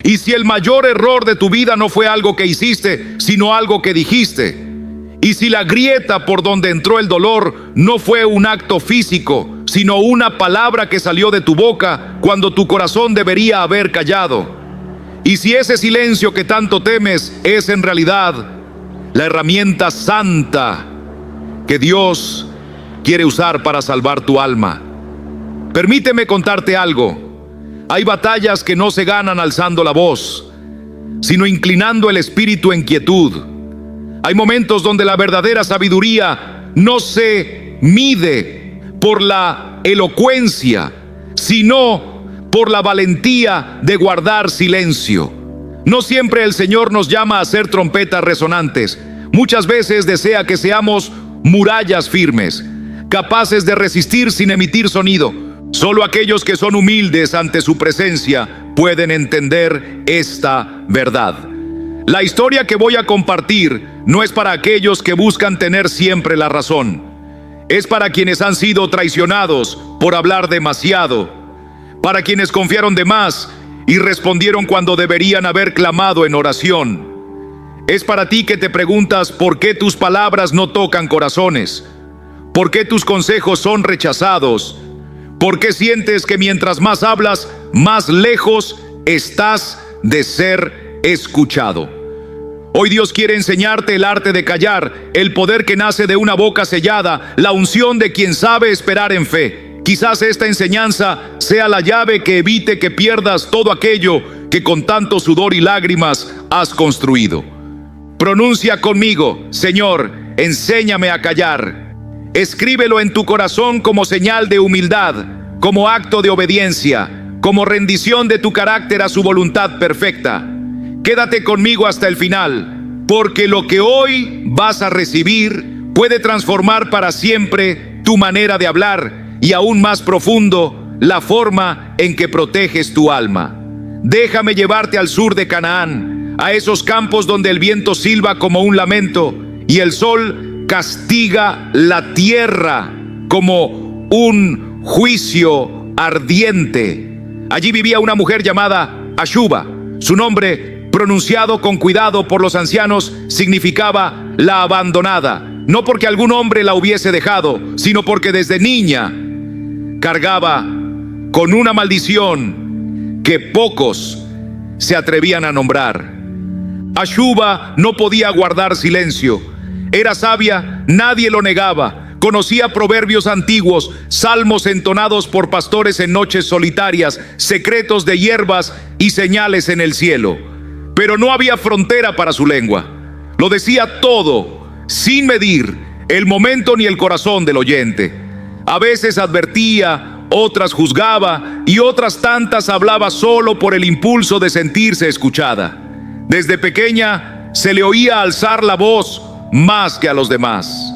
Y si el mayor error de tu vida no fue algo que hiciste, sino algo que dijiste. Y si la grieta por donde entró el dolor no fue un acto físico, sino una palabra que salió de tu boca cuando tu corazón debería haber callado. Y si ese silencio que tanto temes es en realidad la herramienta santa que Dios quiere usar para salvar tu alma. Permíteme contarte algo. Hay batallas que no se ganan alzando la voz, sino inclinando el espíritu en quietud. Hay momentos donde la verdadera sabiduría no se mide por la elocuencia, sino por la valentía de guardar silencio. No siempre el Señor nos llama a ser trompetas resonantes. Muchas veces desea que seamos murallas firmes, capaces de resistir sin emitir sonido. Solo aquellos que son humildes ante su presencia pueden entender esta verdad. La historia que voy a compartir no es para aquellos que buscan tener siempre la razón. Es para quienes han sido traicionados por hablar demasiado, para quienes confiaron de más y respondieron cuando deberían haber clamado en oración. Es para ti que te preguntas por qué tus palabras no tocan corazones, por qué tus consejos son rechazados, por qué sientes que mientras más hablas, más lejos estás de ser escuchado. Hoy Dios quiere enseñarte el arte de callar, el poder que nace de una boca sellada, la unción de quien sabe esperar en fe. Quizás esta enseñanza sea la llave que evite que pierdas todo aquello que con tanto sudor y lágrimas has construido. Pronuncia conmigo: Señor, enséñame a callar. Escríbelo en tu corazón como señal de humildad, como acto de obediencia, como rendición de tu carácter a su voluntad perfecta. Quédate conmigo hasta el final, porque lo que hoy vas a recibir puede transformar para siempre tu manera de hablar y aún más profundo la forma en que proteges tu alma. Déjame llevarte al sur de Canaán, a esos campos donde el viento silba como un lamento y el sol castiga la tierra como un juicio ardiente. Allí vivía una mujer llamada Ashuba. Su nombre, pronunciado con cuidado por los ancianos, significaba la abandonada, no porque algún hombre la hubiese dejado, sino porque desde niña cargaba con una maldición que pocos se atrevían a nombrar. Ashuba no podía guardar silencio. Era sabia, nadie lo negaba. Conocía proverbios antiguos, salmos entonados por pastores en noches solitarias, secretos de hierbas y señales en el cielo. Pero no había frontera para su lengua. Lo decía todo, sin medir el momento ni el corazón del oyente. A veces advertía, otras juzgaba y otras tantas hablaba solo por el impulso de sentirse escuchada. Desde pequeña se le oía alzar la voz más que a los demás.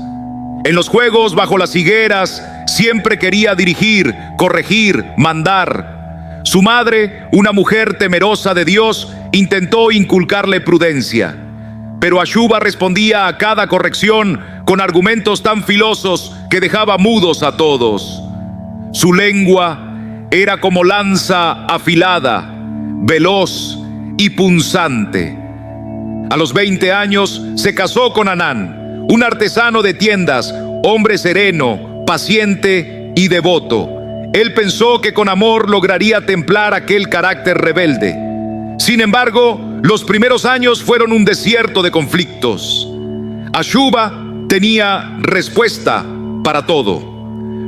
En los juegos bajo las higueras siempre quería dirigir, corregir, mandar. Su madre, una mujer temerosa de Dios, intentó inculcarle prudencia, pero Ashuba respondía a cada corrección con argumentos tan filosos que dejaba mudos a todos. Su lengua era como lanza afilada, veloz y punzante. A los 20 años se casó con Anán, un artesano de tiendas, hombre sereno, paciente y devoto. Él pensó que con amor lograría templar aquel carácter rebelde. Sin embargo, los primeros años fueron un desierto de conflictos. Ashuba tenía respuesta para todo.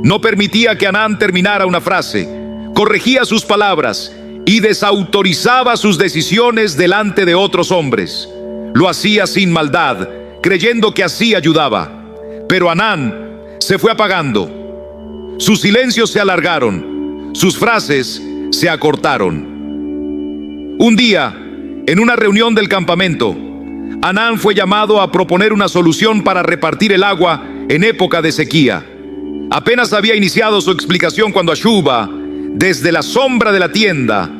No permitía que Anán terminara una frase, corregía sus palabras y desautorizaba sus decisiones delante de otros hombres. Lo hacía sin maldad, creyendo que así ayudaba. Pero Anán se fue apagando. Sus silencios se alargaron, sus frases se acortaron. Un día, en una reunión del campamento, Anán fue llamado a proponer una solución para repartir el agua en época de sequía. Apenas había iniciado su explicación cuando Ashuba, desde la sombra de la tienda,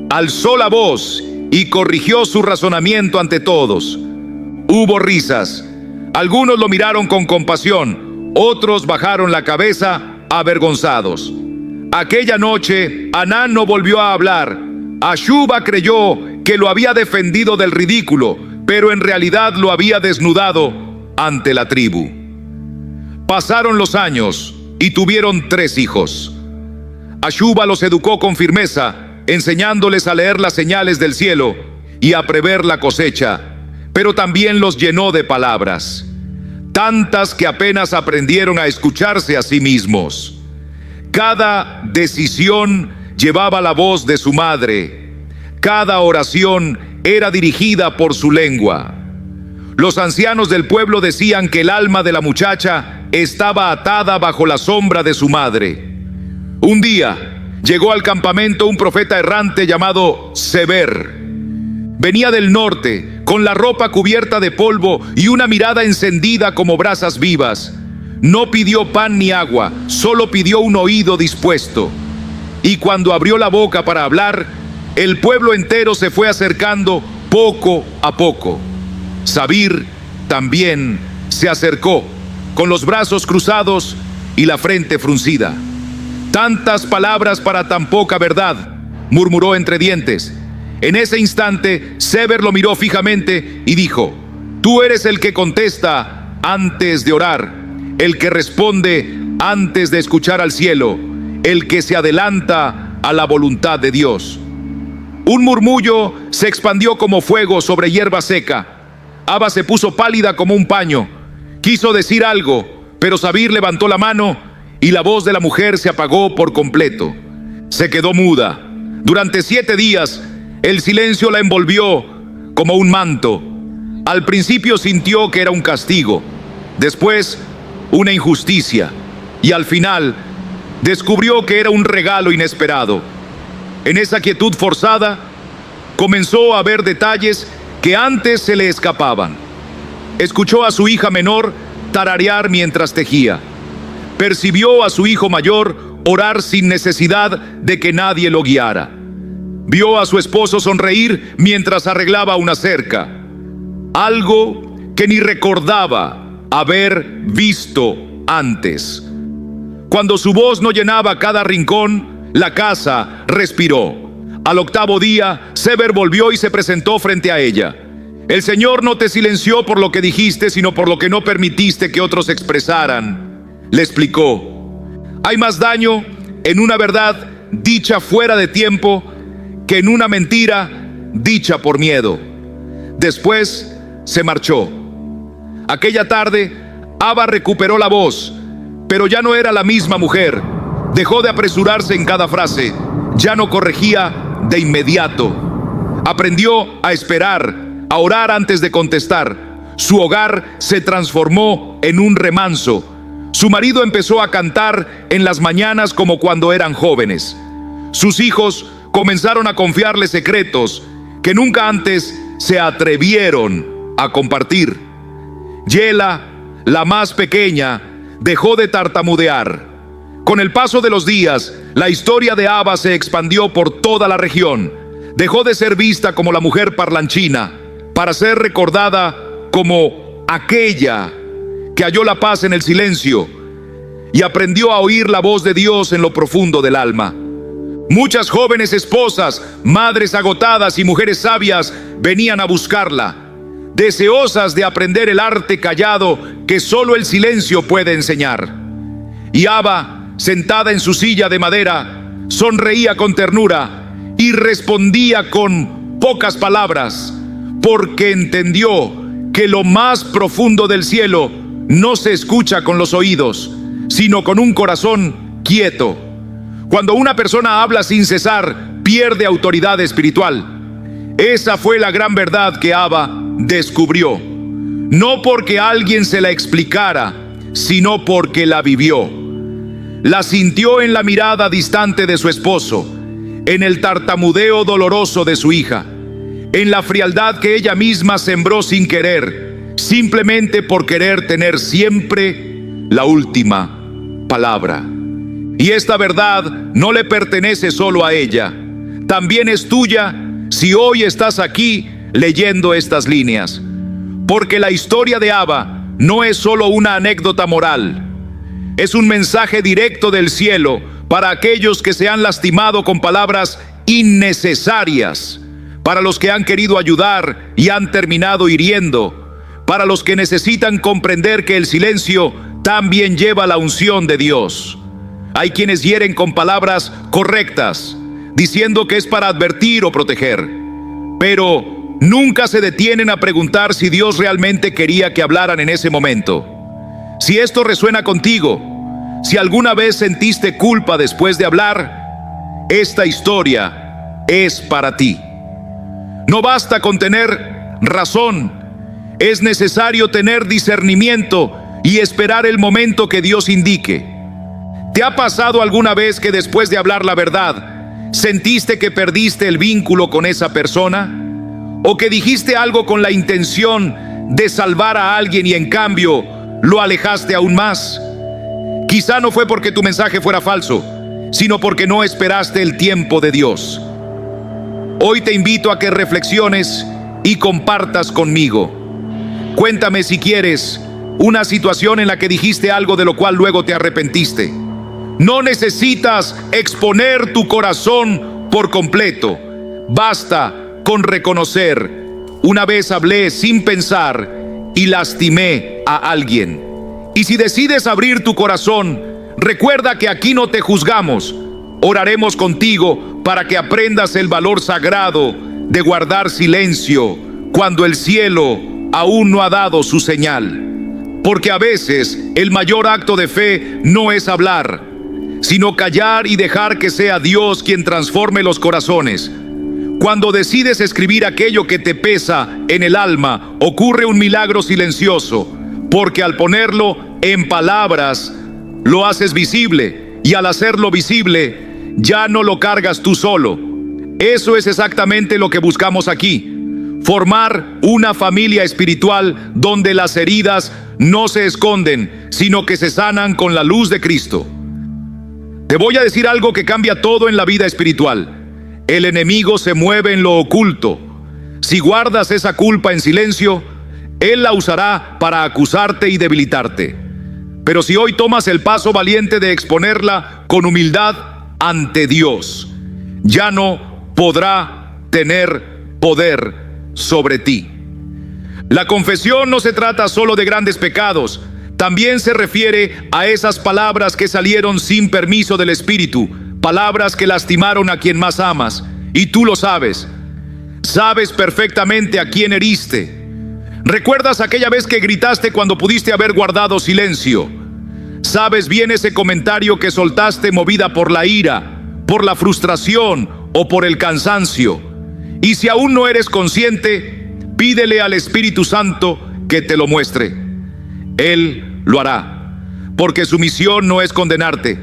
alzó la voz y corrigió su razonamiento ante todos. Hubo risas. Algunos lo miraron con compasión, otros bajaron la cabeza avergonzados. Aquella noche, Anán no volvió a hablar. Ashuba creyó que lo había defendido del ridículo, pero en realidad lo había desnudado ante la tribu. Pasaron los años y tuvieron 3 hijos. Ashuba los educó con firmeza, enseñándoles a leer las señales del cielo y a prever la cosecha, pero también los llenó de palabras, tantas que apenas aprendieron a escucharse a sí mismos. Cada decisión llevaba la voz de su madre, cada oración era dirigida por su lengua. Los ancianos del pueblo decían que el alma de la muchacha estaba atada bajo la sombra de su madre. Un día llegó al campamento un profeta errante llamado Seber. Venía del norte, con la ropa cubierta de polvo y una mirada encendida como brasas vivas. No pidió pan ni agua, solo pidió un oído dispuesto. Y cuando abrió la boca para hablar, el pueblo entero se fue acercando poco a poco. Sabir también se acercó, con los brazos cruzados y la frente fruncida. «Tantas palabras para tan poca verdad», murmuró entre dientes. En ese instante, Seber lo miró fijamente y dijo: «Tú eres el que contesta antes de orar, el que responde antes de escuchar al cielo, el que se adelanta a la voluntad de Dios». Un murmullo se expandió como fuego sobre hierba seca. Abba se puso pálida como un paño. Quiso decir algo, pero Sabir levantó la mano y la voz de la mujer se apagó por completo. Se quedó muda. Durante 7 días, el silencio la envolvió como un manto. Al principio sintió que era un castigo, después una injusticia, y al final descubrió que era un regalo inesperado. En esa quietud forzada, comenzó a ver detalles que antes se le escapaban. Escuchó a su hija menor tararear mientras tejía. Percibió a su hijo mayor orar sin necesidad de que nadie lo guiara. Vio a su esposo sonreír mientras arreglaba una cerca, algo que ni recordaba haber visto antes. Cuando su voz no llenaba cada rincón, la casa respiró. Al 8º día, Seber volvió y se presentó frente a ella. «El Señor no te silenció por lo que dijiste, sino por lo que no permitiste que otros expresaran», le explicó. «Hay más daño en una verdad dicha fuera de tiempo que en una mentira dicha por miedo». Después se marchó. Aquella tarde, Abba recuperó la voz, pero ya no era la misma mujer. Dejó de apresurarse en cada frase, ya no corregía de inmediato. Aprendió a esperar, a orar antes de contestar. Su hogar se transformó en un remanso. Su marido empezó a cantar en las mañanas como cuando eran jóvenes. Sus hijos comenzaron a confiarle secretos que nunca antes se atrevieron a compartir. Yela, la más pequeña, dejó de tartamudear. Con el paso de los días, la historia de Abba se expandió por toda la región. Dejó de ser vista como la mujer parlanchina para ser recordada como aquella que halló la paz en el silencio y aprendió a oír la voz de Dios en lo profundo del alma. Muchas jóvenes esposas, madres agotadas y mujeres sabias venían a buscarla, deseosas de aprender el arte callado que solo el silencio puede enseñar. Y Abba, sentada en su silla de madera, sonreía con ternura y respondía con pocas palabras, porque entendió que lo más profundo del cielo no se escucha con los oídos, sino con un corazón quieto. Cuando una persona habla sin cesar, pierde autoridad espiritual. Esa fue la gran verdad que Abba descubrió, no porque alguien se la explicara, sino porque la vivió. La sintió en la mirada distante de su esposo, en el tartamudeo doloroso de su hija, en la frialdad que ella misma sembró sin querer, simplemente por querer tener siempre la última palabra. Y esta verdad no le pertenece solo a ella, también es tuya si hoy estás aquí leyendo estas líneas. Porque la historia de Abba no es solo una anécdota moral, es un mensaje directo del cielo para aquellos que se han lastimado con palabras innecesarias, para los que han querido ayudar y han terminado hiriendo, para los que necesitan comprender que el silencio también lleva la unción de Dios. Hay quienes hieren con palabras correctas, diciendo que es para advertir o proteger, pero nunca se detienen a preguntar si Dios realmente quería que hablaran en ese momento. Si esto resuena contigo, si alguna vez sentiste culpa después de hablar, esta historia es para ti. No basta con tener razón, es necesario tener discernimiento y esperar el momento que Dios indique. ¿Te ha pasado alguna vez que después de hablar la verdad, sentiste que perdiste el vínculo con esa persona? ¿O que dijiste algo con la intención de salvar a alguien y en cambio lo alejaste aún más? Quizá no fue porque tu mensaje fuera falso, sino porque no esperaste el tiempo de Dios. Hoy te invito a que reflexiones y compartas conmigo. Cuéntame, si quieres, una situación en la que dijiste algo de lo cual luego te arrepentiste. No necesitas exponer tu corazón por completo. Basta con reconocer: una vez hablé sin pensar y lastimé a alguien. Y si decides abrir tu corazón, recuerda que aquí no te juzgamos. Oraremos contigo para que aprendas el valor sagrado de guardar silencio cuando el cielo aún no ha dado su señal. Porque a veces el mayor acto de fe no es hablar, sino callar y dejar que sea Dios quien transforme los corazones. Cuando decides escribir aquello que te pesa en el alma, ocurre un milagro silencioso, porque al ponerlo en palabras, lo haces visible, y al hacerlo visible, ya no lo cargas tú solo. Eso es exactamente lo que buscamos aquí: formar una familia espiritual donde las heridas no se esconden, sino que se sanan con la luz de Cristo. Te voy a decir algo que cambia todo en la vida espiritual. El enemigo se mueve en lo oculto. Si guardas esa culpa en silencio, él la usará para acusarte y debilitarte. Pero si hoy tomas el paso valiente de exponerla con humildad ante Dios, ya no podrá tener poder sobre ti. La confesión no se trata solo de grandes pecados, también se refiere a esas palabras que salieron sin permiso del Espíritu, palabras que lastimaron a quien más amas, y tú lo sabes. Sabes perfectamente a quién heriste. ¿Recuerdas aquella vez que gritaste cuando pudiste haber guardado silencio? Sabes bien ese comentario que soltaste movida por la ira, por la frustración o por el cansancio. Y si aún no eres consciente, pídele al Espíritu Santo que te lo muestre. Él lo hará, porque su misión no es condenarte,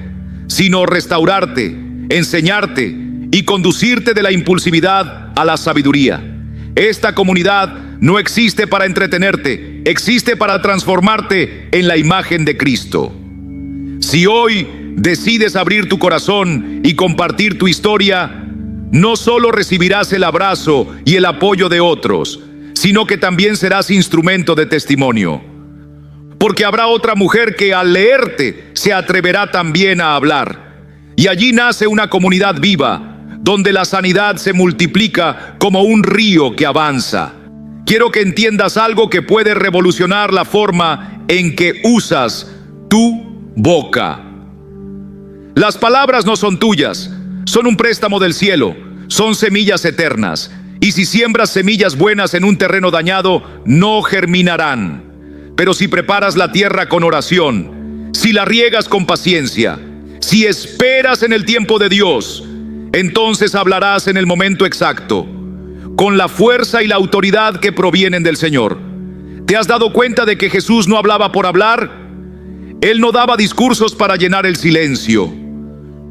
sino restaurarte, enseñarte y conducirte de la impulsividad a la sabiduría. Esta comunidad no existe para entretenerte, existe para transformarte en la imagen de Cristo. Si hoy decides abrir tu corazón y compartir tu historia, no solo recibirás el abrazo y el apoyo de otros, sino que también serás instrumento de testimonio. Porque habrá otra mujer que al leerte se atreverá también a hablar. Y allí nace una comunidad viva, donde la sanidad se multiplica como un río que avanza. Quiero que entiendas algo que puede revolucionar la forma en que usas tu boca. Las palabras no son tuyas, son un préstamo del cielo, son semillas eternas. Y si siembras semillas buenas en un terreno dañado, no germinarán. Pero si preparas la tierra con oración, si la riegas con paciencia, si esperas en el tiempo de Dios, entonces hablarás en el momento exacto, con la fuerza y la autoridad que provienen del Señor. ¿Te has dado cuenta de que Jesús no hablaba por hablar? Él no daba discursos para llenar el silencio.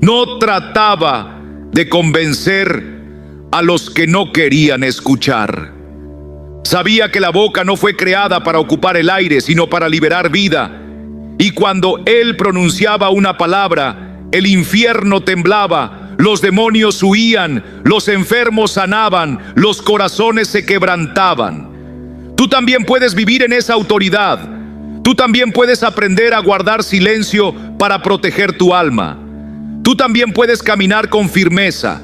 No trataba de convencer a los que no querían escuchar. Sabía que la boca no fue creada para ocupar el aire, sino para liberar vida. Y cuando Él pronunciaba una palabra, el infierno temblaba, los demonios huían, los enfermos sanaban, los corazones se quebrantaban. Tú también puedes vivir en esa autoridad. Tú también puedes aprender a guardar silencio para proteger tu alma. Tú también puedes caminar con firmeza.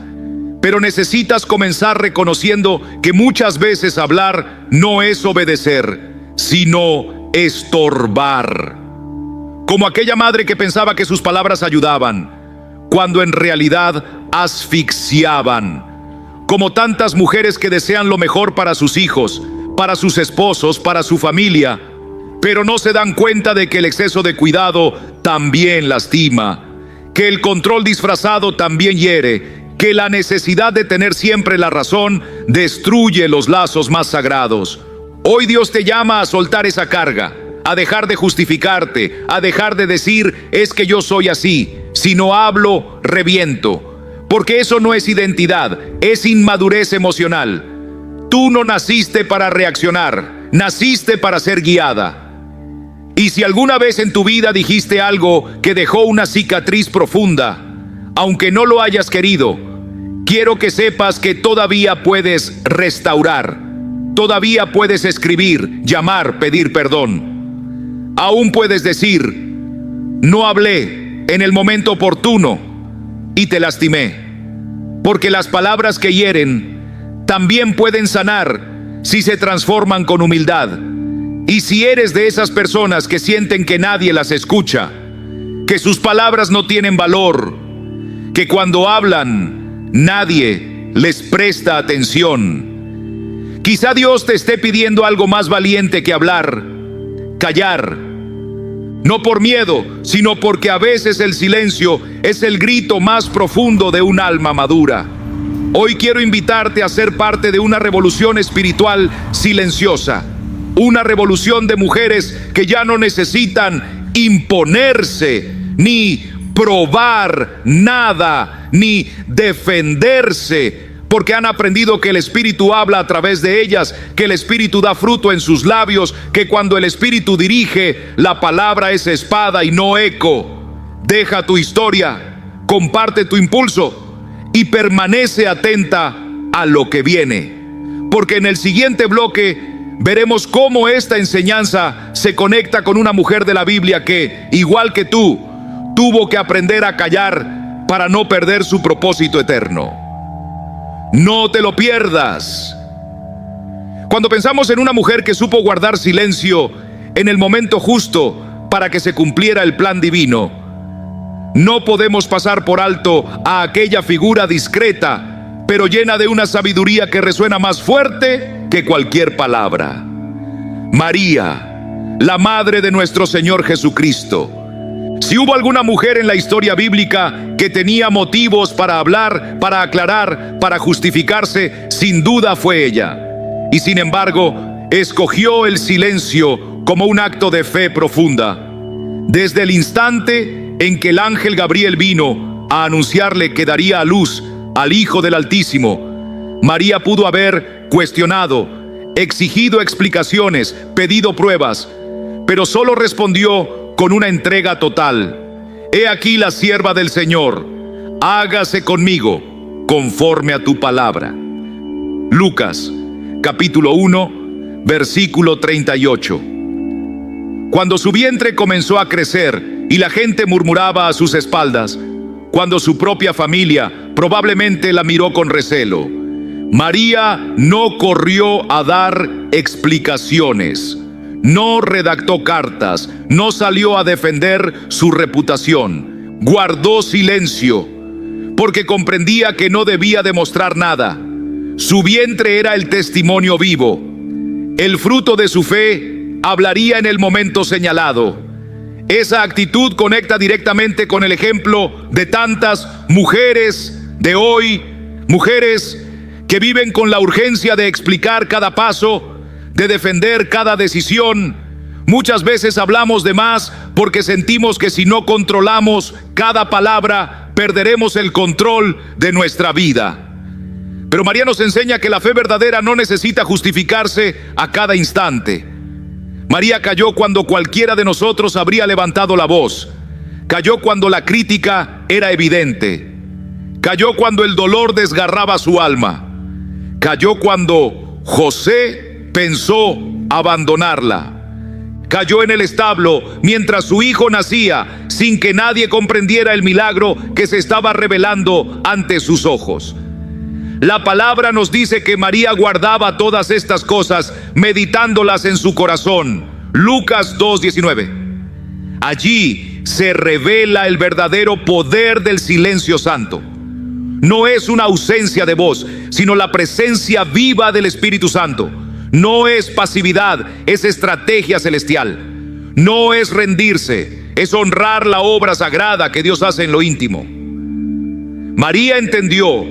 Pero necesitas comenzar reconociendo que muchas veces hablar no es obedecer, sino estorbar. Como aquella madre que pensaba que sus palabras ayudaban, cuando en realidad asfixiaban. Como tantas mujeres que desean lo mejor para sus hijos, para sus esposos, para su familia, pero no se dan cuenta de que el exceso de cuidado también lastima, que el control disfrazado también hiere, que la necesidad de tener siempre la razón destruye los lazos más sagrados. Hoy Dios te llama a soltar esa carga, a dejar de justificarte, a dejar de decir es que yo soy así, si no hablo, reviento. Porque eso no es identidad, es inmadurez emocional. Tú no naciste para reaccionar, naciste para ser guiada. Y si alguna vez en tu vida dijiste algo que dejó una cicatriz profunda, aunque no lo hayas querido, quiero que sepas que todavía puedes restaurar, todavía puedes escribir, llamar, pedir perdón. Aún puedes decir, no hablé en el momento oportuno y te lastimé, porque las palabras que hieren también pueden sanar si se transforman con humildad. Y si eres de esas personas que sienten que nadie las escucha, que sus palabras no tienen valor, que cuando hablan nadie les presta atención, quizá Dios te esté pidiendo algo más valiente que hablar, callar. No por miedo, sino porque a veces el silencio es el grito más profundo de un alma madura. Hoy quiero invitarte a ser parte de una revolución espiritual silenciosa. Una revolución de mujeres que ya no necesitan imponerse, ni probar nada, ni defenderse, porque han aprendido que el Espíritu habla a través de ellas, que el Espíritu da fruto en sus labios, que cuando el Espíritu dirige, la palabra es espada y no eco. Deja tu historia, comparte tu impulso y permanece atenta a lo que viene, porque en el siguiente bloque veremos cómo esta enseñanza se conecta con una mujer de la Biblia que, igual que tú, tuvo que aprender a callar para no perder su propósito eterno. No te lo pierdas. Cuando pensamos en una mujer que supo guardar silencio en el momento justo para que se cumpliera el plan divino, no podemos pasar por alto a aquella figura discreta, pero llena de una sabiduría que resuena más fuerte que cualquier palabra. María, la madre de nuestro Señor Jesucristo. Si hubo alguna mujer en la historia bíblica que tenía motivos para hablar, para aclarar, para justificarse, sin duda fue ella. Y sin embargo, escogió el silencio como un acto de fe profunda. Desde el instante en que el ángel Gabriel vino a anunciarle que daría a luz al Hijo del Altísimo, María pudo haber cuestionado, exigido explicaciones, pedido pruebas, pero solo respondió con una entrega total. He aquí la sierva del Señor, hágase conmigo conforme a tu palabra. Lucas, capítulo 1, versículo 38. Cuando su vientre comenzó a crecer y la gente murmuraba a sus espaldas, cuando su propia familia probablemente la miró con recelo, María no corrió a dar explicaciones, no redactó cartas, no salió a defender su reputación, guardó silencio, porque comprendía que no debía demostrar nada. Su vientre era el testimonio vivo. El fruto de su fe hablaría en el momento señalado. Esa actitud conecta directamente con el ejemplo de tantas mujeres de hoy, mujeres que viven con la urgencia de explicar cada paso, de defender cada decisión. Muchas veces hablamos de más porque sentimos que si no controlamos cada palabra, perderemos el control de nuestra vida. Pero María nos enseña que la fe verdadera no necesita justificarse a cada instante. María calló cuando cualquiera de nosotros habría levantado la voz. Calló cuando la crítica era evidente. Calló cuando el dolor desgarraba su alma. Calló cuando José pensó abandonarla. Cayó en el establo mientras su hijo nacía, sin que nadie comprendiera el milagro que se estaba revelando ante sus ojos. La palabra nos dice que María guardaba todas estas cosas, meditándolas en su corazón. Lucas 2:19. Allí se revela el verdadero poder del silencio santo. No es una ausencia de voz, sino la presencia viva del Espíritu Santo. No es pasividad, es estrategia celestial. No es rendirse, es honrar la obra sagrada que Dios hace en lo íntimo. María entendió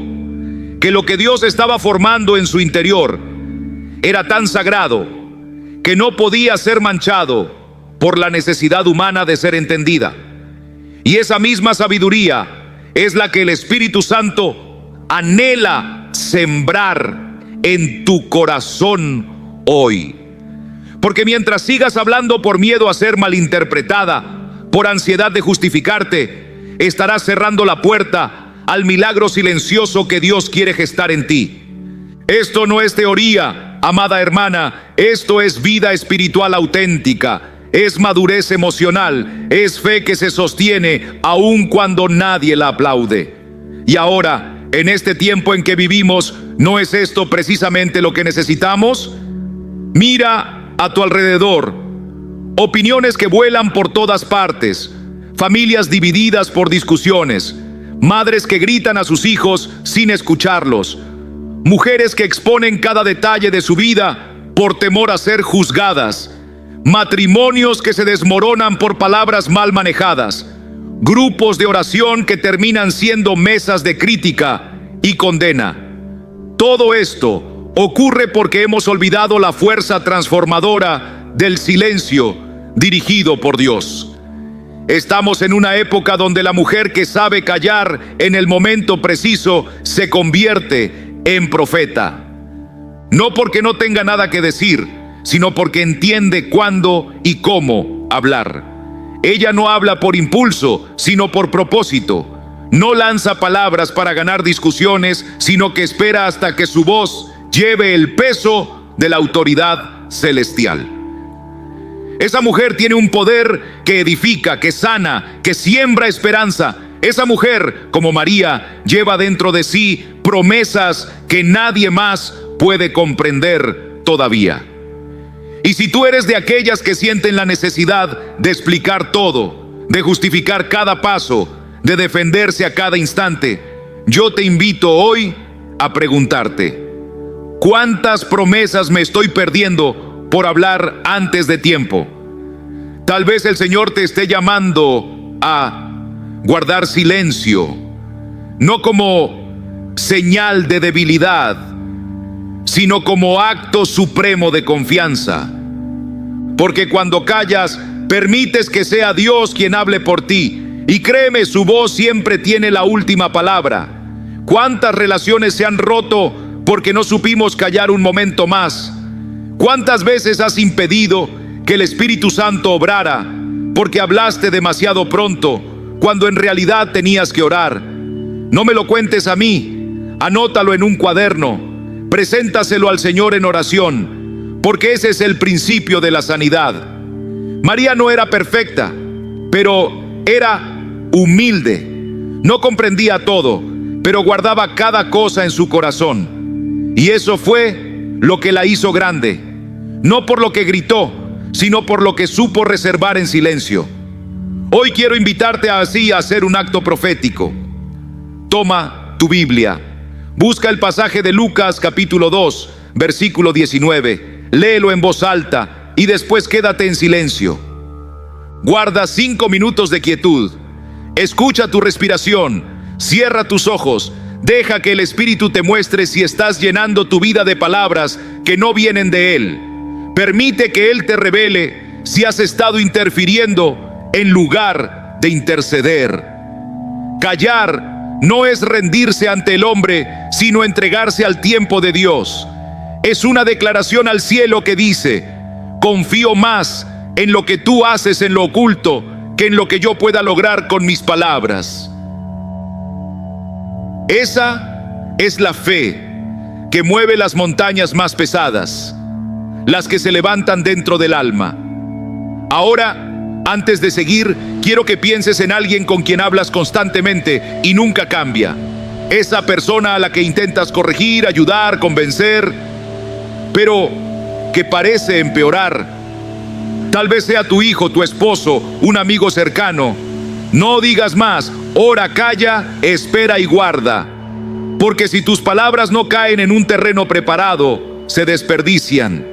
que lo que Dios estaba formando en su interior era tan sagrado que no podía ser manchado por la necesidad humana de ser entendida. Y esa misma sabiduría es la que el Espíritu Santo anhela sembrar en tu corazón hoy. Porque mientras sigas hablando por miedo a ser malinterpretada, por ansiedad de justificarte, estarás cerrando la puerta al milagro silencioso que Dios quiere gestar en ti. Esto no es teoría, amada hermana, esto es vida espiritual auténtica, es madurez emocional, es fe que se sostiene aun cuando nadie la aplaude. Y ahora, en este tiempo en que vivimos, ¿no es esto precisamente lo que necesitamos? Mira a tu alrededor, opiniones que vuelan por todas partes, familias divididas por discusiones, madres que gritan a sus hijos sin escucharlos, mujeres que exponen cada detalle de su vida por temor a ser juzgadas, matrimonios que se desmoronan por palabras mal manejadas, grupos de oración que terminan siendo mesas de crítica y condena. Todo esto ocurre porque hemos olvidado la fuerza transformadora del silencio dirigido por Dios. Estamos en una época donde la mujer que sabe callar en el momento preciso se convierte en profeta. No porque no tenga nada que decir, sino porque entiende cuándo y cómo hablar. Ella no habla por impulso, sino por propósito. No lanza palabras para ganar discusiones, sino que espera hasta que su voz lleve el peso de la autoridad celestial. Esa mujer tiene un poder que edifica, que sana, que siembra esperanza. Esa mujer, como María, lleva dentro de sí promesas que nadie más puede comprender todavía. Y si tú eres de aquellas que sienten la necesidad de explicar todo, de justificar cada paso, de defenderse a cada instante, yo te invito hoy a preguntarte: ¿cuántas promesas me estoy perdiendo por hablar antes de tiempo? Tal vez el Señor te esté llamando a guardar silencio, no como señal de debilidad, sino como acto supremo de confianza. Porque cuando callas, permites que sea Dios quien hable por ti. Y créeme, su voz siempre tiene la última palabra. ¿Cuántas relaciones se han roto porque no supimos callar un momento más? ¿Cuántas veces has impedido que el Espíritu Santo obrara porque hablaste demasiado pronto, cuando en realidad tenías que orar? No me lo cuentes a mí, anótalo en un cuaderno, preséntaselo al Señor en oración, porque ese es el principio de la sanidad. María no era perfecta, pero era humilde. No comprendía todo, pero guardaba cada cosa en su corazón. Y eso fue lo que la hizo grande, no por lo que gritó, sino por lo que supo reservar en silencio. Hoy quiero invitarte así a hacer un acto profético. Toma tu Biblia, busca el pasaje de Lucas capítulo 2, versículo 19, léelo en voz alta y después quédate en silencio. Guarda 5 minutos de quietud, escucha tu respiración, cierra tus ojos, deja que el Espíritu te muestre si estás llenando tu vida de palabras que no vienen de Él. Permite que Él te revele si has estado interfiriendo en lugar de interceder. Callar no es rendirse ante el hombre, sino entregarse al tiempo de Dios. Es una declaración al cielo que dice: confío más en lo que tú haces en lo oculto que en lo que yo pueda lograr con mis palabras. Esa es la fe que mueve las montañas más pesadas, las que se levantan dentro del alma. Ahora, antes de seguir, quiero que pienses en alguien con quien hablas constantemente y nunca cambia. esa persona a la que intentas corregir, ayudar, convencer, pero que parece empeorar. Tal vez sea tu hijo, tu esposo, un amigo cercano. No digas más, ora, calla, espera y guarda. Porque si tus palabras no caen en un terreno preparado, se desperdician.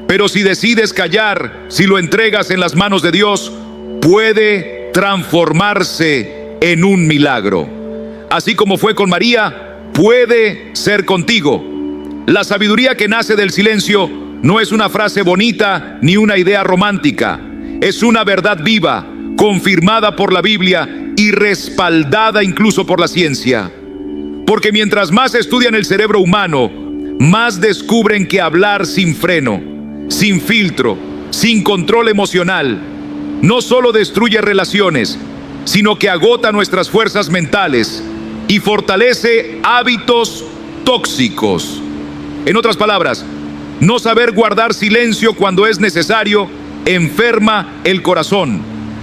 Pero si decides callar, si lo entregas en las manos de Dios, puede transformarse en un milagro. Así como fue con María, puede ser contigo. La sabiduría que nace del silencio no es una frase bonita ni una idea romántica. Es una verdad viva, confirmada por la Biblia y respaldada incluso por la ciencia. Porque mientras más estudian el cerebro humano, más descubren que hablar sin freno, sin filtro, sin control emocional, no solo destruye relaciones, sino que agota nuestras fuerzas mentales y fortalece hábitos tóxicos. En otras palabras, no saber guardar silencio cuando es necesario enferma el corazón,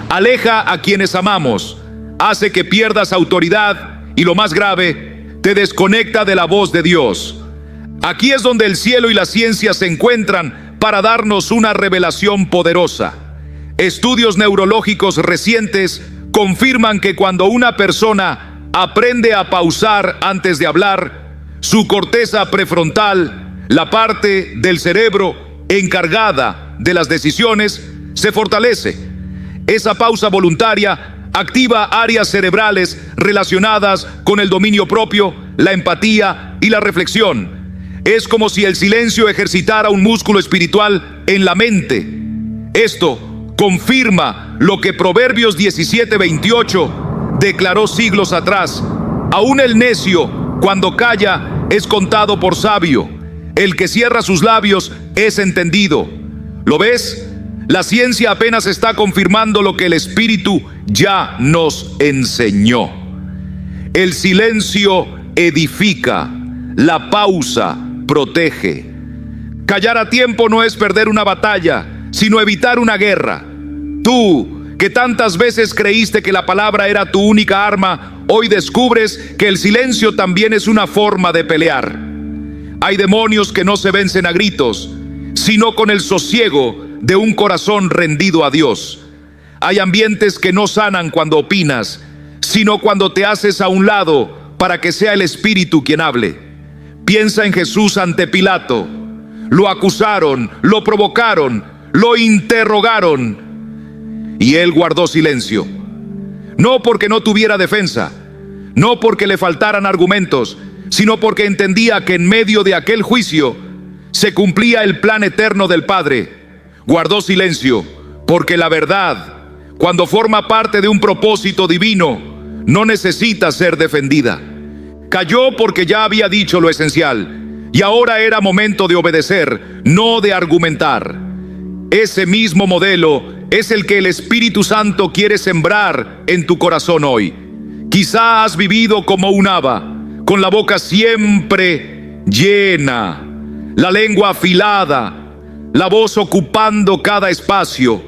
aleja a quienes amamos, hace que pierdas autoridad y, lo más grave, te desconecta de la voz de Dios. Aquí es donde el cielo y la ciencia se encuentran para darnos una revelación poderosa. Estudios neurológicos recientes confirman que cuando una persona aprende a pausar antes de hablar, su corteza prefrontal, la parte del cerebro encargada de las decisiones, se fortalece. Esa pausa voluntaria activa áreas cerebrales relacionadas con el dominio propio, la empatía y la reflexión. Es como si el silencio ejercitara un músculo espiritual en la mente. Esto confirma lo que Proverbios 17:28 declaró siglos atrás: aún el necio, cuando calla, es contado por sabio. El que cierra sus labios es entendido. ¿Lo ves? La ciencia apenas está confirmando lo que el Espíritu ya nos enseñó. El silencio edifica, la pausa protege. Callar a tiempo no es perder una batalla, sino evitar una guerra. Tú, que tantas veces creíste que la palabra era tu única arma, hoy descubres que el silencio también es una forma de pelear. Hay demonios que no se vencen a gritos, sino con el sosiego de un corazón rendido a Dios. Hay ambientes que no sanan cuando opinas, sino cuando te haces a un lado para que sea el Espíritu quien hable. Piensa en Jesús ante Pilato. Lo acusaron, lo provocaron, lo interrogaron, y él guardó silencio. No porque no tuviera defensa, no porque le faltaran argumentos, sino porque entendía que en medio de aquel juicio se cumplía el plan eterno del Padre. Guardó silencio porque la verdad, cuando forma parte de un propósito divino, no necesita ser defendida. Calló porque ya había dicho lo esencial y ahora era momento de obedecer, no de argumentar. Ese mismo modelo es el que el Espíritu Santo quiere sembrar en tu corazón hoy. Quizá has vivido como un haba, con la boca siempre llena, la lengua afilada, la voz ocupando cada espacio.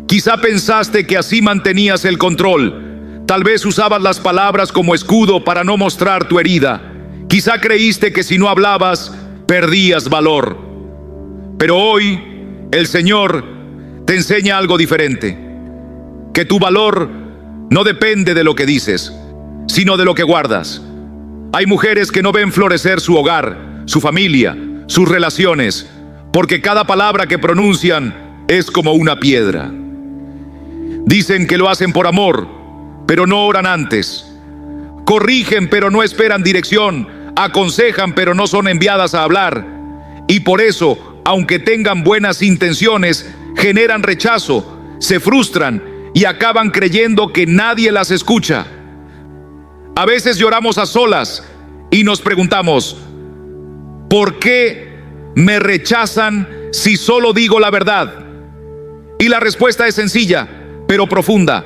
Quizá pensaste que así mantenías el control. Tal vez usabas las palabras como escudo para no mostrar tu herida. Quizá creíste que si no hablabas, perdías valor. Pero hoy, el Señor te enseña algo diferente. Que tu valor no depende de lo que dices, sino de lo que guardas. Hay mujeres que no ven florecer su hogar, su familia, sus relaciones, porque cada palabra que pronuncian es como una piedra. Dicen que lo hacen por amor, pero no oran antes. Corrigen, pero no esperan dirección. Aconsejan, pero no son enviadas a hablar. Y por eso, aunque tengan buenas intenciones, generan rechazo, se frustran y acaban creyendo que nadie las escucha. A veces lloramos a solas y nos preguntamos: ¿por qué me rechazan si solo digo la verdad? Y la respuesta es sencilla, pero profunda.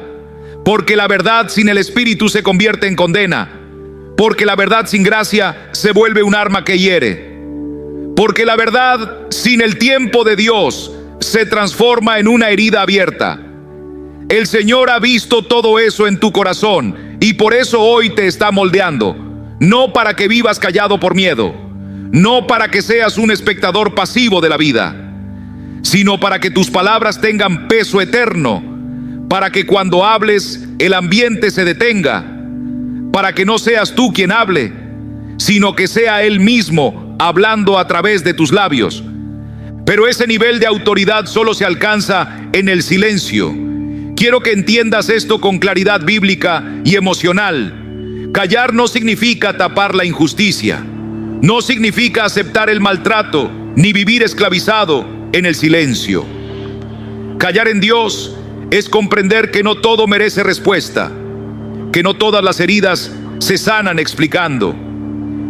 Porque la verdad sin el Espíritu se convierte en condena. Porque la verdad sin gracia se vuelve un arma que hiere. Porque la verdad sin el tiempo de Dios se transforma en una herida abierta. El Señor ha visto todo eso en tu corazón y por eso hoy te está moldeando. no para que vivas callado por miedo, no para que seas un espectador pasivo de la vida, sino para que tus palabras tengan peso eterno, para que cuando hables el ambiente se detenga, para que no seas tú quien hable, sino que sea Él mismo hablando a través de tus labios. Pero ese nivel de autoridad solo se alcanza en el silencio. Quiero que entiendas esto con claridad bíblica y emocional. Callar no significa tapar la injusticia, no significa aceptar el maltrato, ni vivir esclavizado en el silencio. Callar en Dios es comprender que no todo merece respuesta, que no todas las heridas se sanan explicando,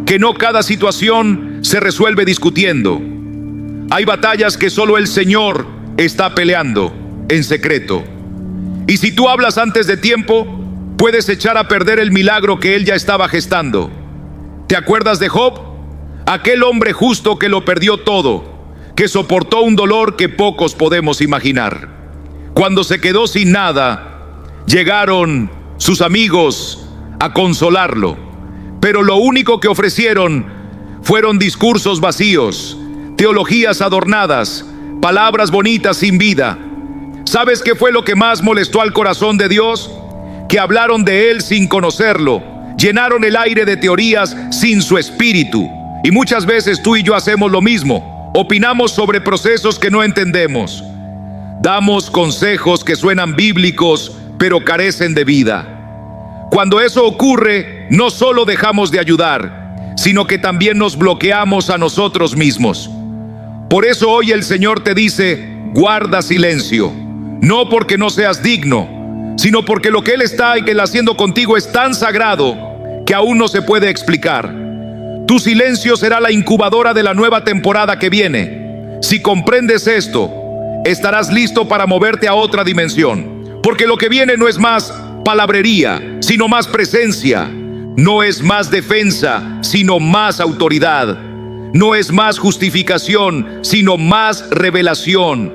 que no cada situación se resuelve discutiendo. Hay batallas que solo el Señor está peleando en secreto. Y si tú hablas antes de tiempo, puedes echar a perder el milagro que Él ya estaba gestando. ¿Te acuerdas de Job? Aquel hombre justo que lo perdió todo, que soportó un dolor que pocos podemos imaginar. Cuando se quedó sin nada, llegaron sus amigos a consolarlo, pero lo único que ofrecieron fueron discursos vacíos, teologías adornadas, palabras bonitas sin vida. ¿Sabes qué fue lo que más molestó al corazón de Dios? Que hablaron de Él sin conocerlo, llenaron el aire de teorías sin su espíritu. Y muchas veces tú y yo hacemos lo mismo, opinamos sobre procesos que no entendemos. Damos consejos que suenan bíblicos, pero carecen de vida. Cuando eso ocurre, no solo dejamos de ayudar, sino que también nos bloqueamos a nosotros mismos. Por eso hoy el Señor te dice: guarda silencio, no porque no seas digno, sino porque lo que Él está haciendo contigo es tan sagrado que aún no se puede explicar. Tu silencio será la incubadora de la nueva temporada que viene. Si comprendes esto, estarás listo para moverte a otra dimensión, porque lo que viene no es más palabrería, sino más presencia. No es más defensa, sino más autoridad. No es más justificación, sino más revelación.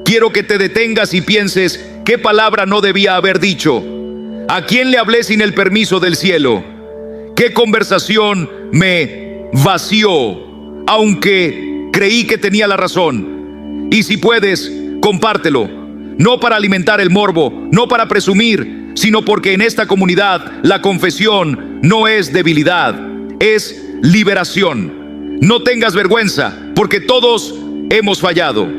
Quiero que te detengas y pienses: ¿qué palabra no debía haber dicho? ¿A quién le hablé sin el permiso del cielo? ¿Qué conversación me vació, aunque creí que tenía la razón? Y si puedes, compártelo, no para alimentar el morbo, no para presumir, sino porque en esta comunidad la confesión no es debilidad, es liberación. No tengas vergüenza, porque todos hemos fallado.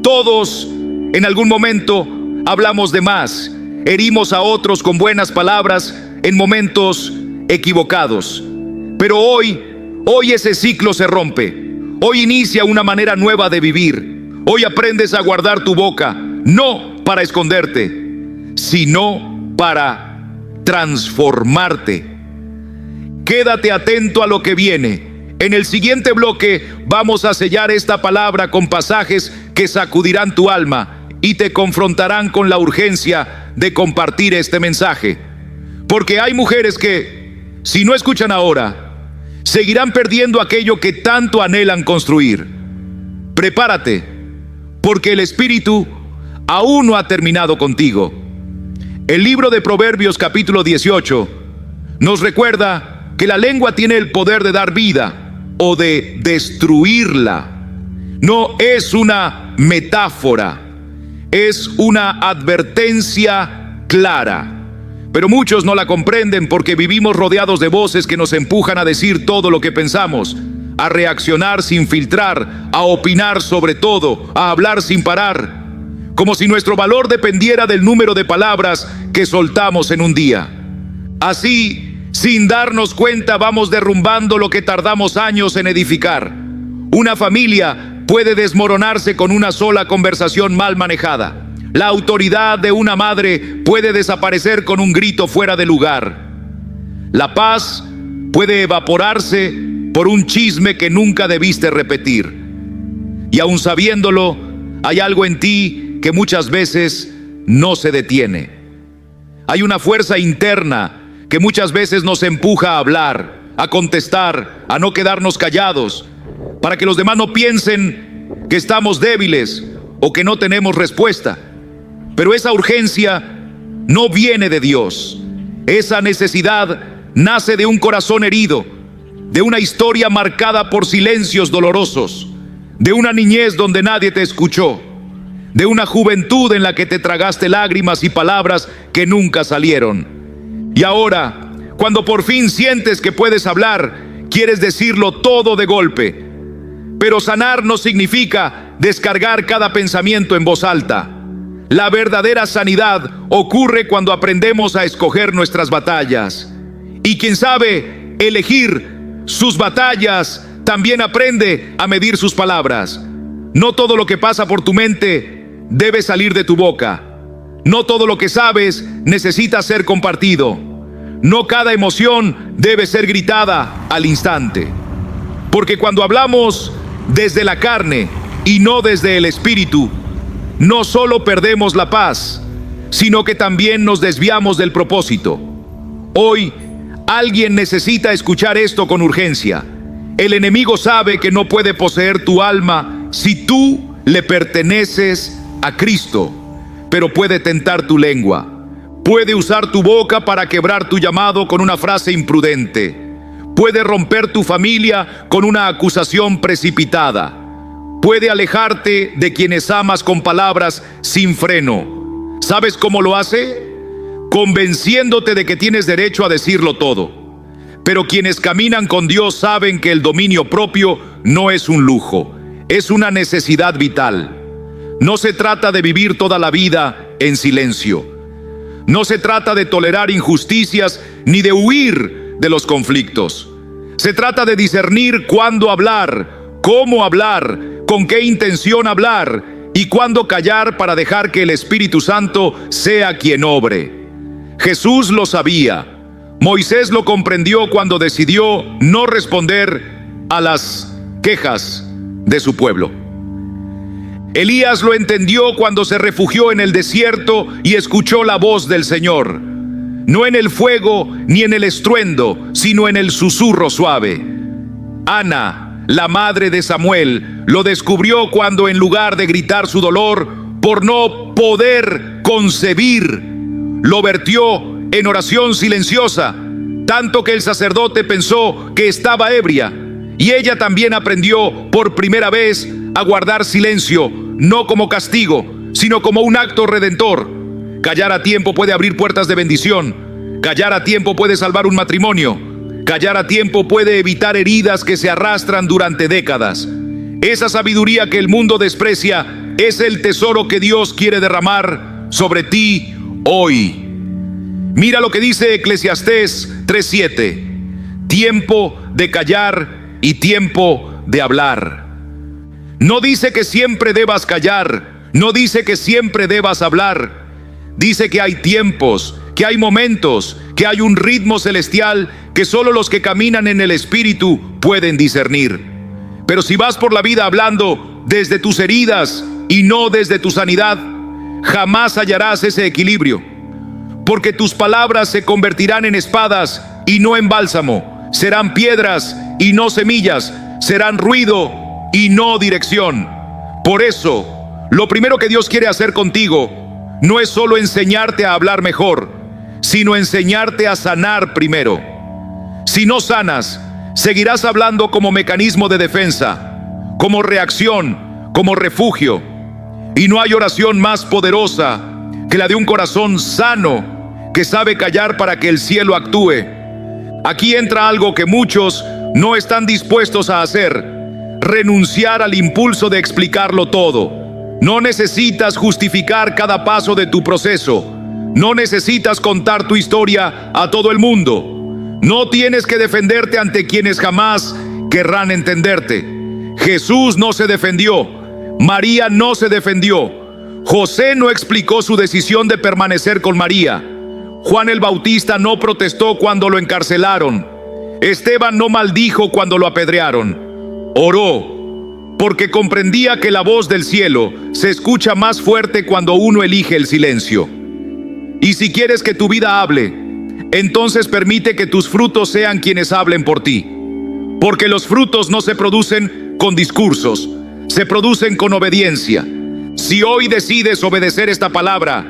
Todos en algún momento hablamos de más, herimos a otros con buenas palabras en momentos equivocados. Pero hoy ese ciclo se rompe. Hoy inicia una manera nueva de vivir. Hoy aprendes a guardar tu boca, no para esconderte, sino para transformarte. Quédate atento a lo que viene. En el siguiente bloque vamos a sellar esta palabra con pasajes que sacudirán tu alma y te confrontarán con la urgencia de compartir este mensaje. Porque hay mujeres que, si no escuchan ahora, seguirán perdiendo aquello que tanto anhelan construir. Prepárate, porque el Espíritu aún no ha terminado contigo. El libro de Proverbios capítulo 18 nos recuerda que la lengua tiene el poder de dar vida o de destruirla. No es una metáfora, es una advertencia clara. Pero muchos no la comprenden porque vivimos rodeados de voces que nos empujan a decir todo lo que pensamos, a reaccionar sin filtrar, a opinar sobre todo, a hablar sin parar, como si nuestro valor dependiera del número de palabras que soltamos en un día. Así, sin darnos cuenta, vamos derrumbando lo que tardamos años en edificar. Una familia puede desmoronarse con una sola conversación mal manejada. La autoridad de una madre puede desaparecer con un grito fuera de lugar. La paz puede evaporarse por un chisme que nunca debiste repetir. Y aun sabiéndolo, hay algo en ti que muchas veces no se detiene. Hay una fuerza interna que muchas veces nos empuja a hablar, a contestar, a no quedarnos callados, para que los demás no piensen que estamos débiles o que no tenemos respuesta. Pero esa urgencia no viene de Dios. Esa necesidad nace de un corazón herido, de una historia marcada por silencios dolorosos, de una niñez donde nadie te escuchó, de una juventud en la que te tragaste lágrimas y palabras que nunca salieron. Y ahora, cuando por fin sientes que puedes hablar, quieres decirlo todo de golpe. Pero sanar no significa descargar cada pensamiento en voz alta. La verdadera sanidad ocurre cuando aprendemos a escoger nuestras batallas. Y quien sabe elegir sus batallas, también aprende a medir sus palabras. No todo lo que pasa por tu mente debe salir de tu boca. No todo lo que sabes necesita ser compartido. No cada emoción debe ser gritada al instante. Porque cuando hablamos desde la carne y no desde el espíritu, no solo perdemos la paz, sino que también nos desviamos del propósito. Hoy, alguien necesita escuchar esto con urgencia. El enemigo sabe que no puede poseer tu alma si tú le perteneces a Cristo, pero puede tentar tu lengua. Puede usar tu boca para quebrar tu llamado con una frase imprudente. Puede romper tu familia con una acusación precipitada. Puede alejarte de quienes amas con palabras sin freno. ¿Sabes cómo lo hace? Convenciéndote de que tienes derecho a decirlo todo. Pero quienes caminan con Dios saben que el dominio propio no es un lujo, es una necesidad vital. No se trata de vivir toda la vida en silencio. No se trata de tolerar injusticias ni de huir de los conflictos. Se trata de discernir cuándo hablar, cómo hablar, con qué intención hablar y cuándo callar para dejar que el Espíritu Santo sea quien obre. Jesús lo sabía. Moisés lo comprendió cuando decidió no responder a las quejas de su pueblo. Elías lo entendió cuando se refugió en el desierto y escuchó la voz del Señor. No en el fuego ni en el estruendo, sino en el susurro suave. Ana, la madre de Samuel, lo descubrió cuando en lugar de gritar su dolor por no poder concebir, lo vertió en oración silenciosa, tanto que el sacerdote pensó que estaba ebria. Y ella también aprendió por primera vez a guardar silencio, no como castigo, sino como un acto redentor. Callar a tiempo puede abrir puertas de bendición. Callar a tiempo puede salvar un matrimonio. Callar a tiempo puede evitar heridas que se arrastran durante décadas. Esa sabiduría que el mundo desprecia es el tesoro que Dios quiere derramar sobre ti hoy. Mira lo que dice Eclesiastés 3:7. Tiempo de callar y tiempo de hablar. No dice que siempre debas callar, no dice que siempre debas hablar. Dice que hay tiempos, que hay momentos, que hay un ritmo celestial que solo los que caminan en el Espíritu pueden discernir. Pero si vas por la vida hablando desde tus heridas y no desde tu sanidad, jamás hallarás ese equilibrio. Porque tus palabras se convertirán en espadas y no en bálsamo, serán piedras y no semillas, serán ruido y no dirección. Por eso, lo primero que Dios quiere hacer contigo no es solo enseñarte a hablar mejor, sino enseñarte a sanar primero. Si no sanas, seguirás hablando como mecanismo de defensa, como reacción, como refugio. Y no hay oración más poderosa que la de un corazón sano que sabe callar para que el cielo actúe. Aquí entra algo que muchos no están dispuestos a hacer: renunciar al impulso de explicarlo todo. No necesitas justificar cada paso de tu proceso. No necesitas contar tu historia a todo el mundo. No tienes que defenderte ante quienes jamás querrán entenderte. Jesús no se defendió. María no se defendió. José no explicó su decisión de permanecer con María. Juan el Bautista no protestó cuando lo encarcelaron. Esteban no maldijo cuando lo apedrearon. Oró, porque comprendía que la voz del cielo se escucha más fuerte cuando uno elige el silencio. Y si quieres que tu vida hable, entonces permite que tus frutos sean quienes hablen por ti. Porque los frutos no se producen con discursos, se producen con obediencia. Si hoy decides obedecer esta palabra,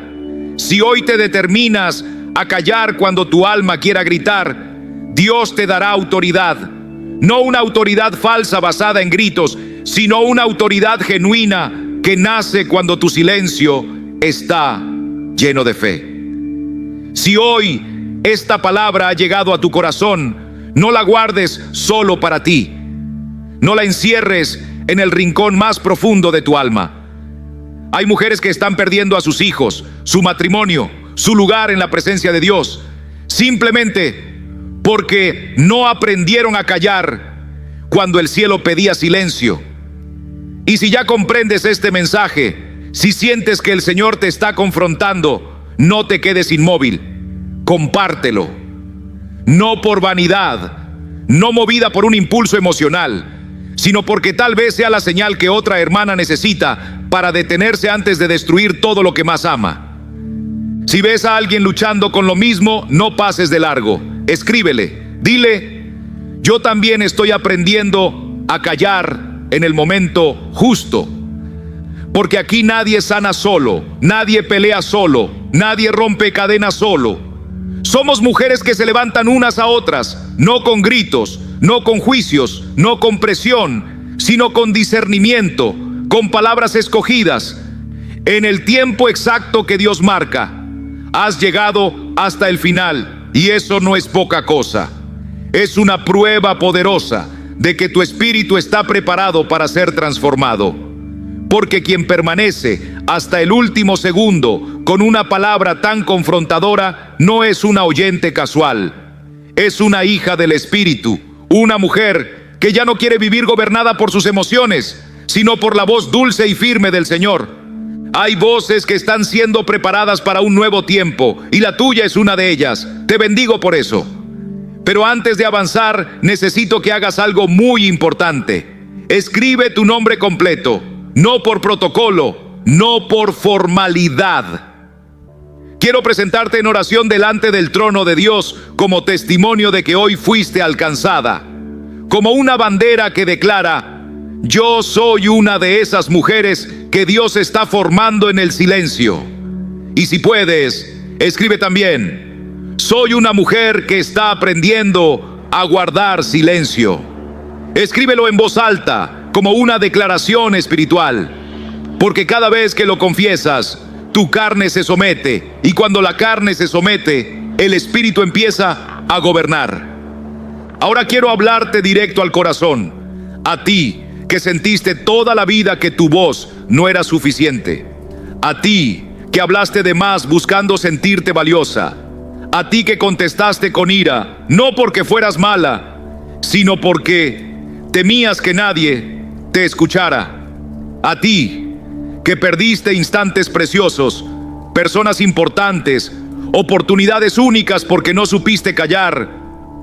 si hoy te determinas a callar cuando tu alma quiera gritar, Dios te dará autoridad, no una autoridad falsa basada en gritos, sino una autoridad genuina que nace cuando tu silencio está lleno de fe. Si hoy esta palabra ha llegado a tu corazón, no la guardes solo para ti. No la encierres en el rincón más profundo de tu alma. Hay mujeres que están perdiendo a sus hijos, su matrimonio, su lugar en la presencia de Dios, simplemente porque no aprendieron a callar cuando el cielo pedía silencio. Y si ya comprendes este mensaje, si sientes que el Señor te está confrontando, no te quedes inmóvil, compártelo. No por vanidad, no movida por un impulso emocional, sino porque tal vez sea la señal que otra hermana necesita para detenerse antes de destruir todo lo que más ama. Si ves a alguien luchando con lo mismo, no pases de largo. Escríbele, dile: yo también estoy aprendiendo a callar en el momento justo. Porque aquí nadie sana solo, nadie pelea solo, nadie rompe cadenas solo. Somos mujeres que se levantan unas a otras, no con gritos, no con juicios, no con presión, sino con discernimiento, con palabras escogidas, en el tiempo exacto que Dios marca. Has llegado hasta el final, y eso no es poca cosa. Es una prueba poderosa de que tu espíritu está preparado para ser transformado. Porque quien permanece hasta el último segundo con una palabra tan confrontadora no es una oyente casual, es una hija del Espíritu, una mujer que ya no quiere vivir gobernada por sus emociones, sino por la voz dulce y firme del Señor. Hay voces que están siendo preparadas para un nuevo tiempo, y la tuya es una de ellas. Te bendigo por eso. Pero antes de avanzar, necesito que hagas algo muy importante. Escribe tu nombre completo, no por protocolo, no por formalidad. Quiero presentarte en oración delante del trono de Dios como testimonio de que hoy fuiste alcanzada, como una bandera que declara: yo soy una de esas mujeres que Dios está formando en el silencio. Y si puedes, escribe también: soy una mujer que está aprendiendo a guardar silencio. Escríbelo en voz alta, como una declaración espiritual, porque cada vez que lo confiesas, tu carne se somete, y cuando la carne se somete, el espíritu empieza a gobernar. Ahora quiero hablarte directo al corazón, a ti que sentiste toda la vida que tu voz no era suficiente, a ti que hablaste de más buscando sentirte valiosa, a ti que contestaste con ira, no porque fueras mala, sino porque temías que nadie te escuchara, a ti que perdiste instantes preciosos, personas importantes, oportunidades únicas porque no supiste callar.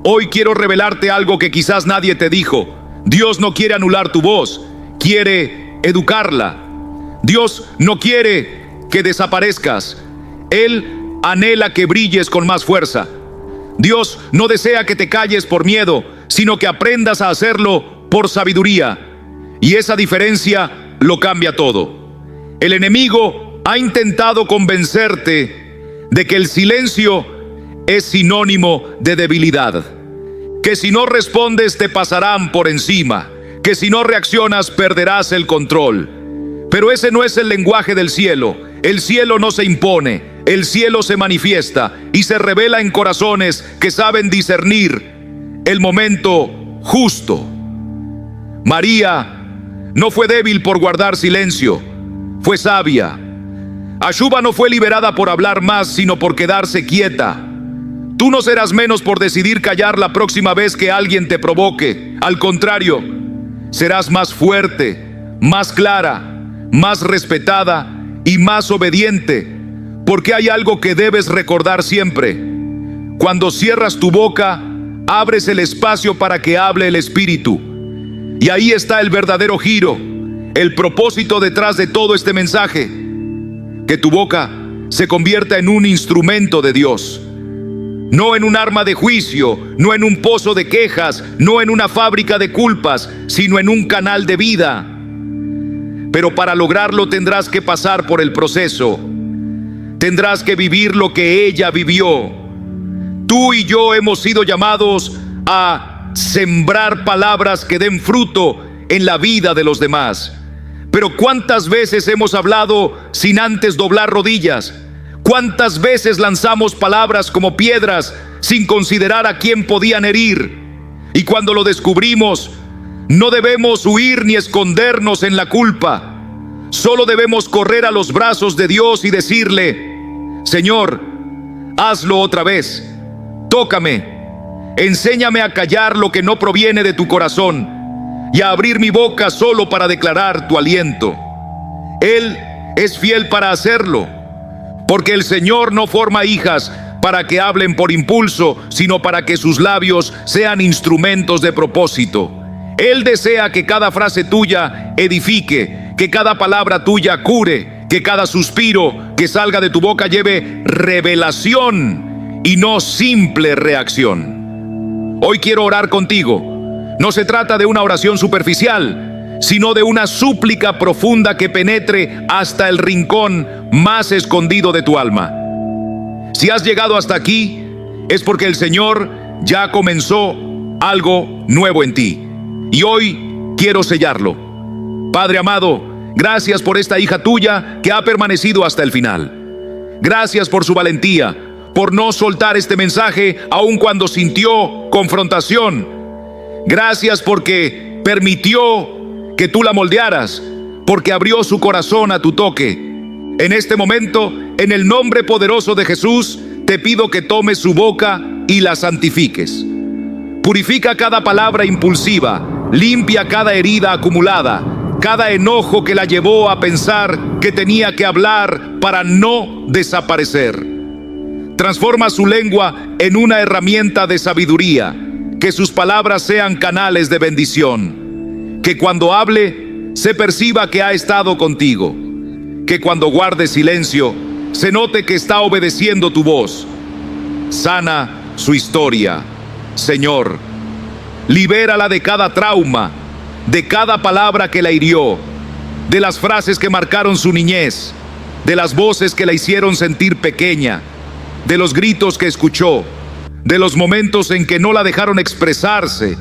Hoy quiero revelarte algo que quizás nadie te dijo. Dios no quiere anular tu voz, quiere educarla. Dios no quiere que desaparezcas. Él anhela que brilles con más fuerza. Dios no desea que te calles por miedo, sino que aprendas a hacerlo por sabiduría. Y esa diferencia lo cambia todo. El enemigo ha intentado convencerte de que el silencio es sinónimo de debilidad, que si no respondes te pasarán por encima, que si no reaccionas perderás el control. Pero ese no es el lenguaje del cielo. El cielo no se impone, el cielo se manifiesta y se revela en corazones que saben discernir el momento justo. María no fue débil por guardar silencio, fue sabia. Ashuba no fue liberada por hablar más, sino por quedarse quieta. Tú no serás menos por decidir callar la próxima vez que alguien te provoque. Al contrario, serás más fuerte, más clara, más respetada y más obediente, porque hay algo que debes recordar siempre. Cuando cierras tu boca, abres el espacio para que hable el Espíritu. Y ahí está el verdadero giro, el propósito detrás de todo este mensaje: que tu boca se convierta en un instrumento de Dios, no en un arma de juicio, no en un pozo de quejas, no en una fábrica de culpas, sino en un canal de vida. Pero para lograrlo tendrás que pasar por el proceso, tendrás que vivir lo que ella vivió. Tú y yo hemos sido llamados a sembrar palabras que den fruto en la vida de los demás. Pero ¿cuántas veces hemos hablado sin antes doblar rodillas? ¿Cuántas veces lanzamos palabras como piedras sin considerar a quién podían herir? Y cuando lo descubrimos, no debemos huir ni escondernos en la culpa. Solo debemos correr a los brazos de Dios y decirle: Señor, hazlo otra vez. Tócame. Enséñame a callar lo que no proviene de tu corazón y a abrir mi boca solo para declarar tu aliento. Él es fiel para hacerlo, porque el Señor no forma hijas para que hablen por impulso, sino para que sus labios sean instrumentos de propósito. Él desea que cada frase tuya edifique, que cada palabra tuya cure, que cada suspiro que salga de tu boca lleve revelación y no simple reacción. Hoy quiero orar contigo. No se trata de una oración superficial, sino de una súplica profunda que penetre hasta el rincón más escondido de tu alma. Si has llegado hasta aquí, es porque el Señor ya comenzó algo nuevo en ti. Y hoy quiero sellarlo. Padre amado, gracias por esta hija tuya que ha permanecido hasta el final. Gracias por su valentía, por no soltar este mensaje aun cuando sintió confrontación. Gracias porque permitió que tú la moldearas, porque abrió su corazón a tu toque. En este momento, en el nombre poderoso de Jesús, te pido que tomes su boca y la santifiques. Purifica cada palabra impulsiva, limpia cada herida acumulada, cada enojo que la llevó a pensar que tenía que hablar para no desaparecer. Transforma su lengua en una herramienta de sabiduría, que sus palabras sean canales de bendición, que cuando hable se perciba que ha estado contigo, que cuando guarde silencio se note que está obedeciendo tu voz. Sana su historia, Señor. Libérala de cada trauma, de cada palabra que la hirió, de las frases que marcaron su niñez, de las voces que la hicieron sentir pequeña, de los gritos que escuchó, de los momentos en que no la dejaron expresarse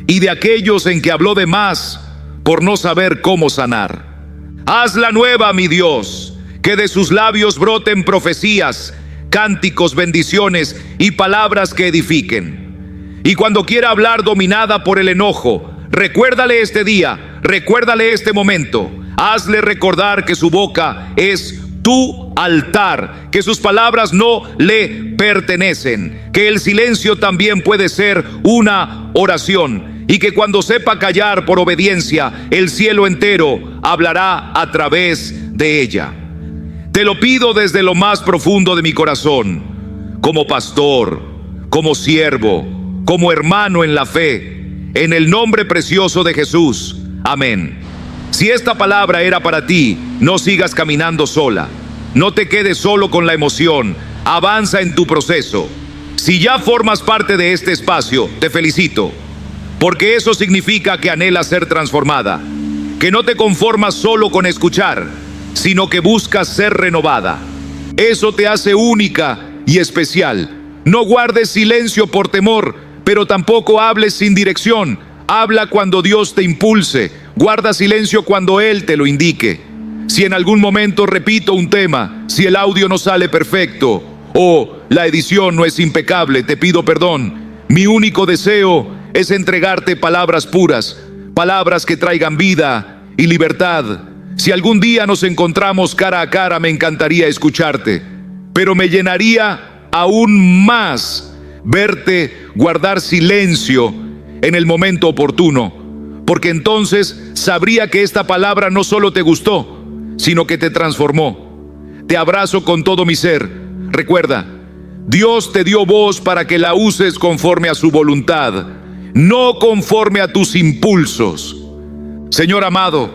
y de aquellos en que habló de más por no saber cómo sanar. Hazla nueva, mi Dios, que de sus labios broten profecías, cánticos, bendiciones y palabras que edifiquen. Y cuando quiera hablar dominada por el enojo, recuérdale este día, recuérdale este momento. Hazle recordar que su boca es tu altar, que sus palabras no le pertenecen, que el silencio también puede ser una oración y que cuando sepa callar por obediencia, el cielo entero hablará a través de ella. Te lo pido desde lo más profundo de mi corazón, como pastor, como siervo, como hermano en la fe, en el nombre precioso de Jesús. Amén. Si esta palabra era para ti, no sigas caminando sola. No te quedes solo con la emoción. Avanza en tu proceso. Si ya formas parte de este espacio, te felicito, porque eso significa que anhelas ser transformada, que no te conformas solo con escuchar, sino que buscas ser renovada. Eso te hace única y especial. No guardes silencio por temor, pero tampoco hables sin dirección. Habla cuando Dios te impulse. Guarda silencio cuando Él te lo indique. Si en algún momento repito un tema, si el audio no sale perfecto o la edición no es impecable, te pido perdón. Mi único deseo es entregarte palabras puras, palabras que traigan vida y libertad. Si algún día nos encontramos cara a cara, me encantaría escucharte, pero me llenaría aún más verte guardar silencio en el momento oportuno, porque entonces sabría que esta palabra no solo te gustó, sino que te transformó. Te abrazo con todo mi ser. Recuerda, Dios te dio voz para que la uses conforme a su voluntad, no conforme a tus impulsos. Señor amado,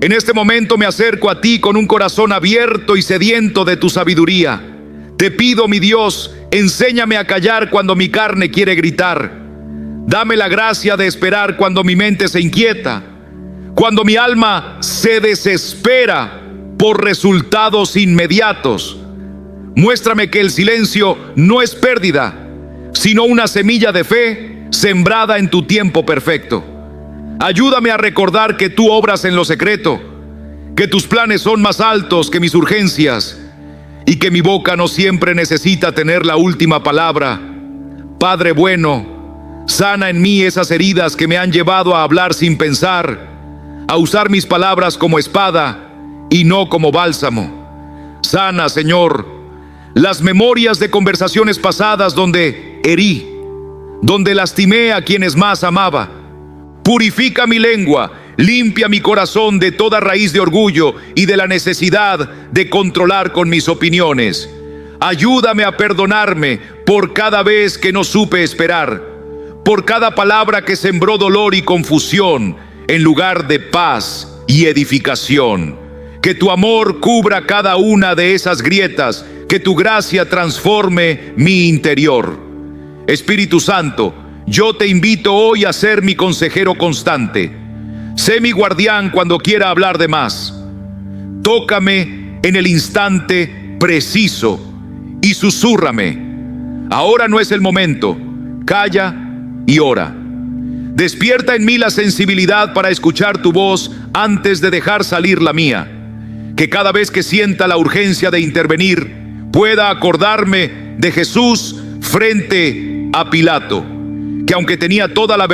en este momento me acerco a ti con un corazón abierto y sediento de tu sabiduría. Te pido, mi Dios, enséñame a callar cuando mi carne quiere gritar. Dame la gracia de esperar cuando mi mente se inquieta, cuando mi alma se desespera por resultados inmediatos. Muéstrame que el silencio no es pérdida, sino una semilla de fe, sembrada en tu tiempo perfecto. Ayúdame a recordar que tú obras en lo secreto, que tus planes son más altos que mis urgencias y que mi boca no siempre necesita tener la última palabra. Padre bueno, sana en mí esas heridas que me han llevado a hablar sin pensar, a usar mis palabras como espada y no como bálsamo. Sana, Señor, las memorias de conversaciones pasadas donde herí, donde lastimé a quienes más amaba. Purifica mi lengua, limpia mi corazón de toda raíz de orgullo y de la necesidad de controlar con mis opiniones. Ayúdame a perdonarme por cada vez que no supe esperar, por cada palabra que sembró dolor y confusión en lugar de paz y edificación. Que tu amor cubra cada una de esas grietas, que tu gracia transforme mi interior. Espíritu Santo, yo te invito hoy a ser mi consejero constante. Sé mi guardián cuando quiera hablar de más. Tócame en el instante preciso y susúrrame. Ahora no es el momento. Calla y ora. Despierta en mí la sensibilidad para escuchar tu voz antes de dejar salir la mía. Que cada vez que sienta la urgencia de intervenir, pueda acordarme de Jesús frente a Pilato, que aunque tenía toda la verdad,